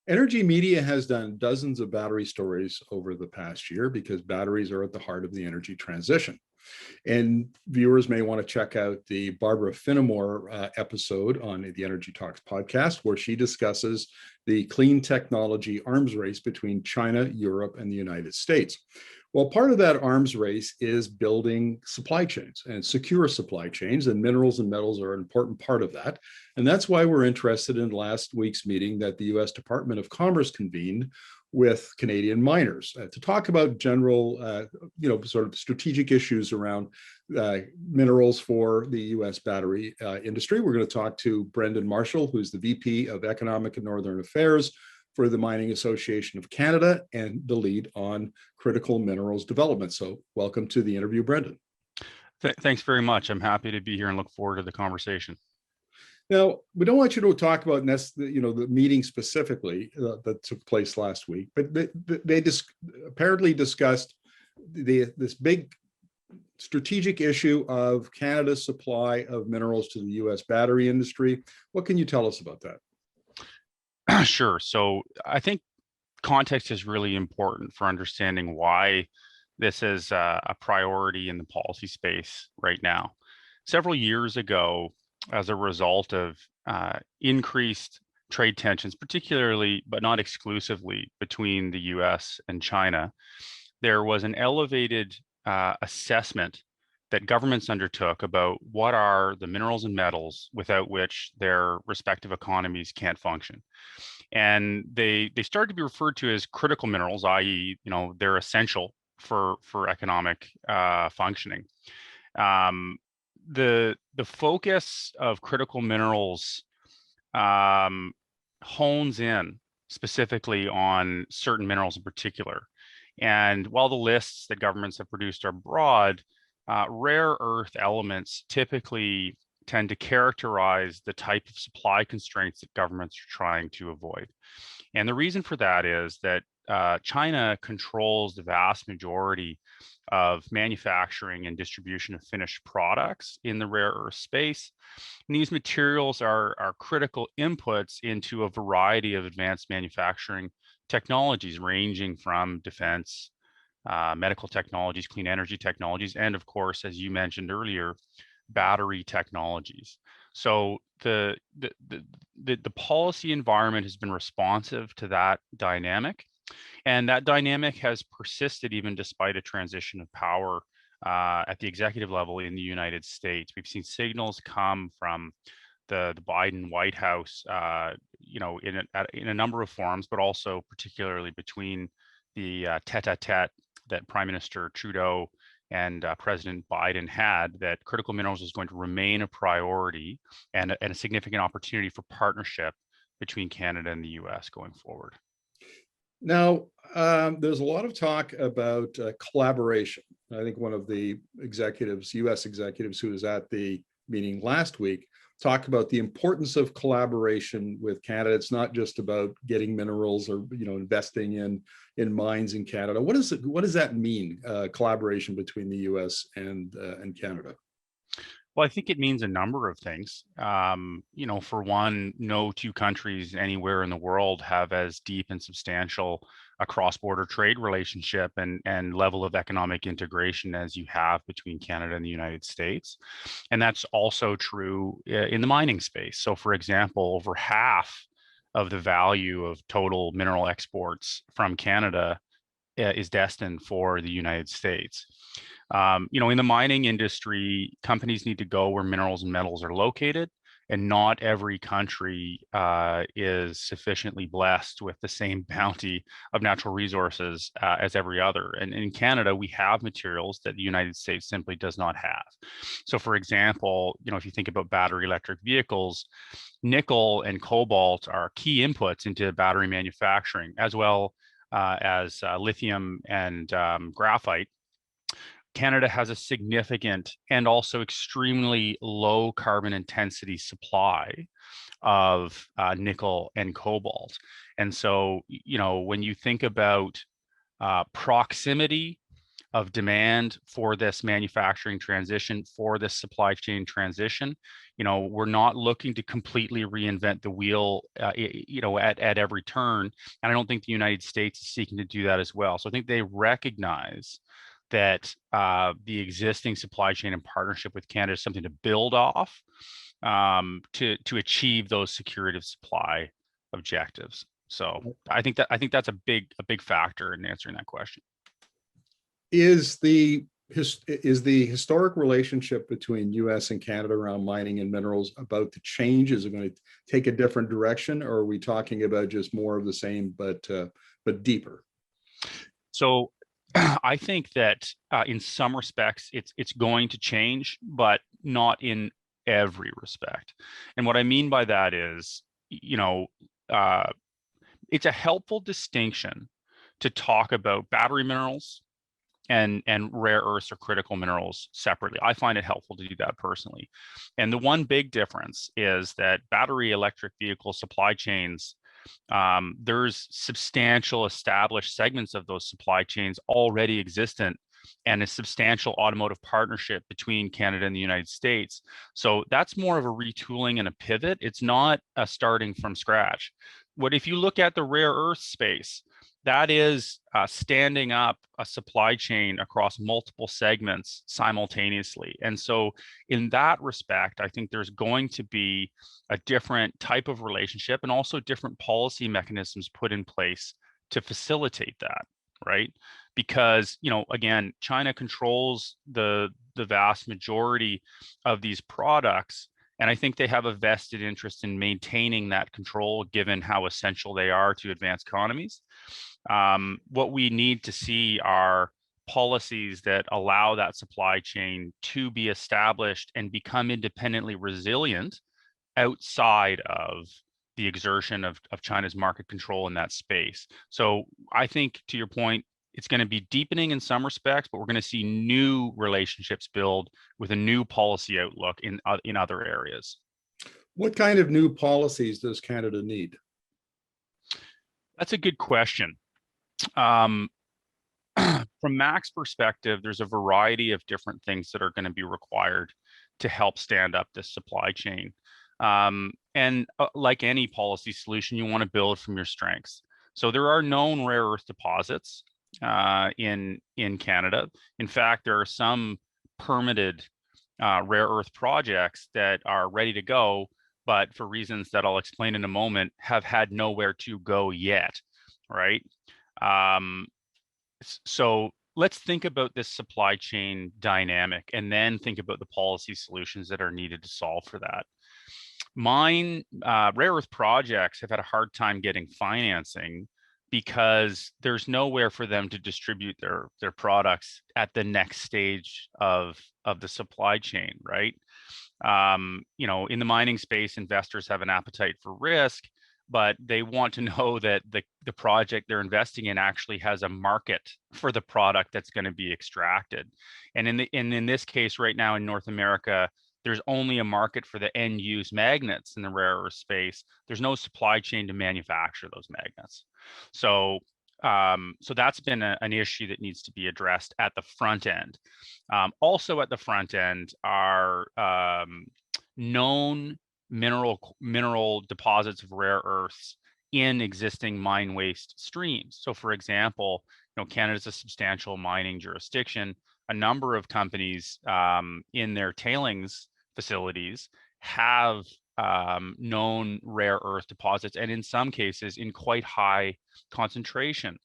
Energy Media has done dozens of battery stories over the past year because batteries are at the heart of the energy transition. And viewers may want to check out the Barbara Finnemore episode on the Energy Talks podcast, where she discusses the clean technology arms race between China, Europe, and the United States. Well, part of that arms race is building supply chains and secure supply chains, and minerals and metals are an important part of that. And that's why we're interested in last week's meeting that the US Department of Commerce convened with Canadian miners to talk about general, sort of strategic issues around minerals for the US battery industry. We're going to talk to Brendan Marshall, who's the VP of Economic and Northern Affairs for the Mining Association of Canada and the lead on critical minerals development. So welcome to the interview, Brendan. Thanks very much. I'm happy to be here and look forward to the conversation. Now, we don't want you to talk about the meeting specifically that took place last week, but they apparently discussed this big strategic issue of Canada's supply of minerals to the US battery industry. What can you tell us about that? Sure. So I think context is really important for understanding why this is a priority in the policy space right now. Several years ago, as a result of increased trade tensions, particularly, but not exclusively, between the US and China, there was an elevated assessment that governments undertook about what are the minerals and metals without which their respective economies can't function. And they started to be referred to as critical minerals, i.e., they're essential for economic functioning. The focus of critical minerals hones in specifically on certain minerals in particular. And while the lists that governments have produced are broad, rare earth elements typically tend to characterize the type of supply constraints that governments are trying to avoid. And the reason for that is that China controls the vast majority of manufacturing and distribution of finished products in the rare earth space. And these materials are critical inputs into a variety of advanced manufacturing technologies, ranging from defense, medical technologies, clean energy technologies, and of course, as you mentioned earlier, battery technologies. So the policy environment has been responsive to that dynamic, and that dynamic has persisted even despite a transition of power at the executive level in the United States. We've seen signals come from the Biden White House, in a number of forms, but also particularly between the tete-a-tete that Prime Minister Trudeau and President Biden had, that critical minerals is going to remain a priority and a significant opportunity for partnership between Canada and the US going forward. Now, there's a lot of talk about collaboration. I think one of the executives, US executives who was at the meeting last week, talked about the importance of collaboration with Canada. It's not just about getting minerals or investing in mines in Canada. What does that mean? Collaboration between the U.S. and Canada. Well, I think it means a number of things. For one, no two countries anywhere in the world have as deep and substantial a cross-border trade relationship and level of economic integration as you have between Canada and the United States. And that's also true in the mining space. So, for example, over half of the value of total mineral exports from Canada is destined for the United States. In the mining industry, companies need to go where minerals and metals are located, and not every country is sufficiently blessed with the same bounty of natural resources as every other. And in Canada, we have materials that the United States simply does not have. So, for example, if you think about battery electric vehicles, nickel and cobalt are key inputs into battery manufacturing, as well as lithium and graphite. Canada has a significant and also extremely low carbon intensity supply of nickel and cobalt. And so, when you think about proximity of demand for this manufacturing transition, for this supply chain transition. We're not looking to completely reinvent the wheel, at every turn. And I don't think the United States is seeking to do that as well. So I think they recognize that the existing supply chain and partnership with Canada is something to build off, to achieve those security of supply objectives. So I think that's a big factor in answering that question. Is the historic relationship between US and Canada around mining and minerals about to change? Is it going to take a different direction, or are we talking about just more of the same but deeper? So I think that in some respects it's going to change, but not in every respect. And what I mean by that is, it's a helpful distinction to talk about battery minerals and rare earths or critical minerals separately. I find it helpful to do that personally. And the one big difference is that battery electric vehicle supply chains, there's substantial established segments of those supply chains already existent, and a substantial automotive partnership between Canada and the United States. So that's more of a retooling and a pivot. It's not a starting from scratch. If you look at the rare earth space, that is standing up a supply chain across multiple segments simultaneously. And so in that respect, I think there's going to be a different type of relationship and also different policy mechanisms put in place to facilitate that, right? Because, again, China controls the vast majority of these products. And I think they have a vested interest in maintaining that control, given how essential they are to advanced economies. What we need to see are policies that allow that supply chain to be established and become independently resilient outside of the exertion of China's market control in that space. So I think, to your point, it's going to be deepening in some respects, but we're going to see new relationships build with a new policy outlook in other areas. What kind of new policies does Canada need? That's a good question. From Mac's perspective, there's a variety of different things that are going to be required to help stand up this supply chain. And like any policy solution, you want to build from your strengths. So there are known rare earth deposits in Canada. In fact, there are some permitted rare earth projects that are ready to go, but for reasons that I'll explain in a moment, have had nowhere to go yet, right? So let's think about this supply chain dynamic and then think about the policy solutions that are needed to solve for that. Rare earth projects have had a hard time getting financing because there's nowhere for them to distribute their products at the next stage of the supply chain, right? In the mining space, investors have an appetite for risk, but they want to know that the project they're investing in actually has a market for the product that's going to be extracted. And in this case, right now in North America, there's only a market for the end use magnets in the rare earth space. There's no supply chain to manufacture those magnets. So that's been an issue that needs to be addressed at the front end. Also at the front end are known mineral deposits of rare earths in existing mine waste streams. So for example, Canada is a substantial mining jurisdiction. A number of companies in their tailings facilities have known rare earth deposits, and in some cases in quite high concentration.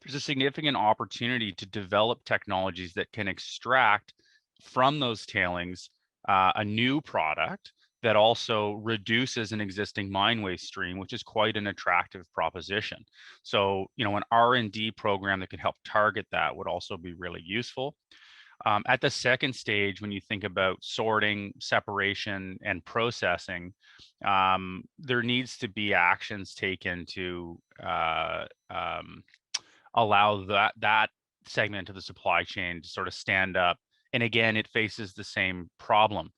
There's a significant opportunity to develop technologies that can extract from those tailings a new product that also reduces an existing mine waste stream, which is quite an attractive proposition. So, an R&D program that can help target that would also be really useful. At the second stage, when you think about sorting, separation, and processing, there needs to be actions taken to allow that segment of the supply chain to sort of stand up. And again, it faces the same problem.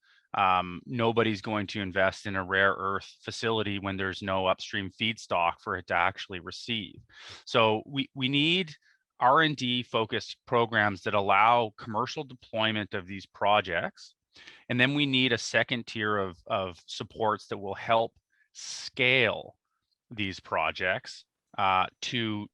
Nobody's going to invest in a rare earth facility when there's no upstream feedstock for it to actually receive. So we need R&D focused programs that allow commercial deployment of these projects. And then we need a second tier of supports that will help scale these projects to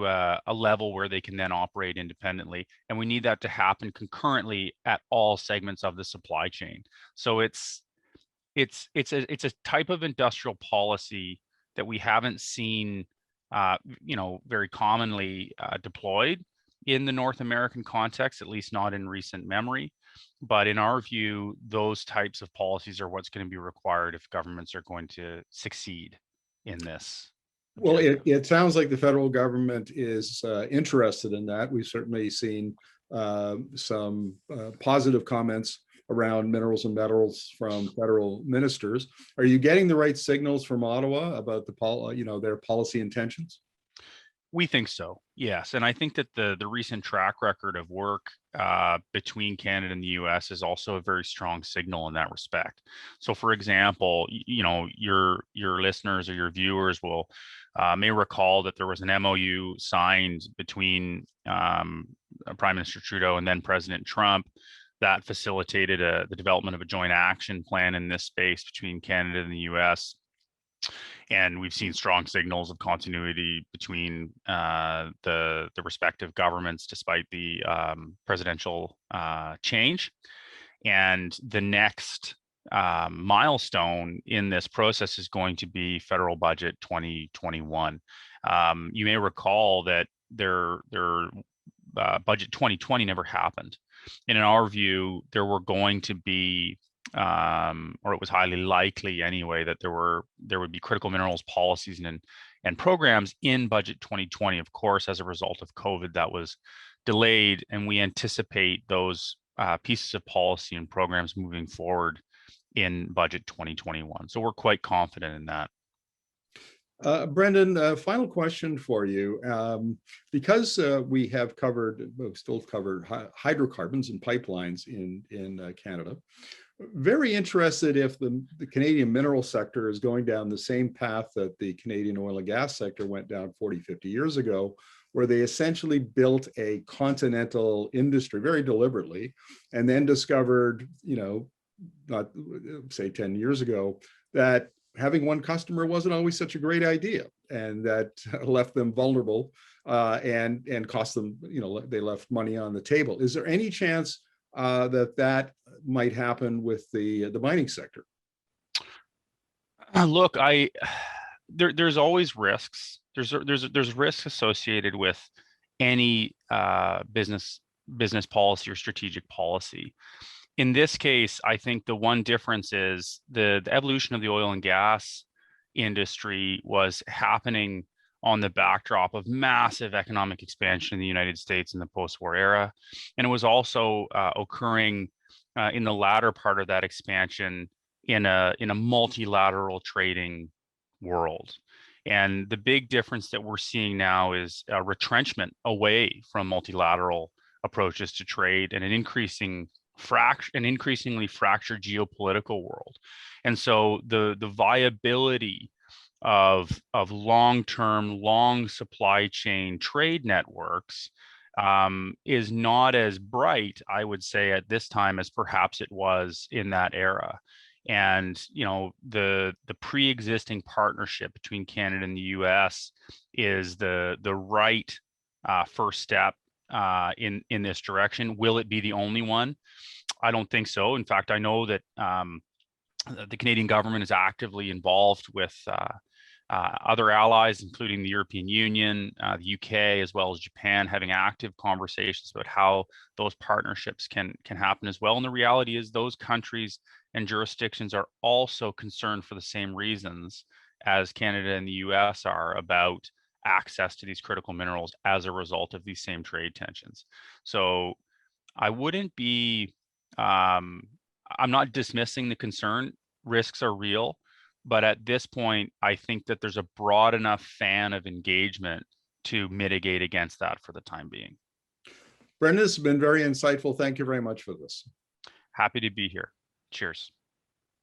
a level where they can then operate independently. And we need that to happen concurrently at all segments of the supply chain. So it's a type of industrial policy that we haven't seen very commonly deployed in the North American context, at least not in recent memory. But in our view, those types of policies are what's going to be required if governments are going to succeed in this. Well, it sounds like the federal government is interested in that. We've certainly seen some positive comments around minerals and metals from federal ministers. Are you getting the right signals from Ottawa about their policy intentions? We think so, yes. And I think that the recent track record of work between Canada and the US is also a very strong signal in that respect. So for example, your listeners or your viewers will may recall that there was an MOU signed between Prime Minister Trudeau and then President Trump that facilitated the development of a joint action plan in this space between Canada and the US. And we've seen strong signals of continuity between the respective governments despite the presidential change. And the next milestone in this process is going to be federal budget 2021. You may recall that their budget 2020 never happened. And in our view, there were going to be or it was highly likely anyway that there would be critical minerals policies and programs in budget 2020. Of course, as a result of COVID, that was delayed, and we anticipate those pieces of policy and programs moving forward in budget 2021. So we're quite confident in that. Brendan, final question for you. Because we have still covered hydrocarbons and pipelines in Canada, very interested if the Canadian mineral sector is going down the same path that the Canadian oil and gas sector went down 40, 50 years ago, where they essentially built a continental industry very deliberately, and then discovered, not say 10 years ago, that having one customer wasn't always such a great idea, and that left them vulnerable and cost them, they left money on the table. Is there any chance that might happen with the mining sector? Look, there's always risks. There's risks associated with any business policy or strategic policy. In this case, I think the one difference is the evolution of the oil and gas industry was happening on the backdrop of massive economic expansion in the United States in the post-war era. And it was also occurring in the latter part of that expansion in a multilateral trading world. And the big difference that we're seeing now is a retrenchment away from multilateral approaches to trade and an increasingly fractured geopolitical world. And so the viability of long-term, long supply chain trade networks is not as bright, I would say, at this time as perhaps it was in that era. And the pre-existing partnership between Canada and the US is the right first step in this direction. Will it be the only one? I don't think so. In fact, I know that the Canadian government is actively involved with other allies, including the European Union, the UK, as well as Japan, having active conversations about how those partnerships can happen as well. And the reality is those countries and jurisdictions are also concerned for the same reasons as Canada and the US are about access to these critical minerals as a result of these same trade tensions. So I wouldn't be, I'm not dismissing the concern. Risks are real. But at this point, I think that there's a broad enough fan of engagement to mitigate against that for the time being. Brendan, this has been very insightful. Thank you very much for this. Happy to be here. Cheers.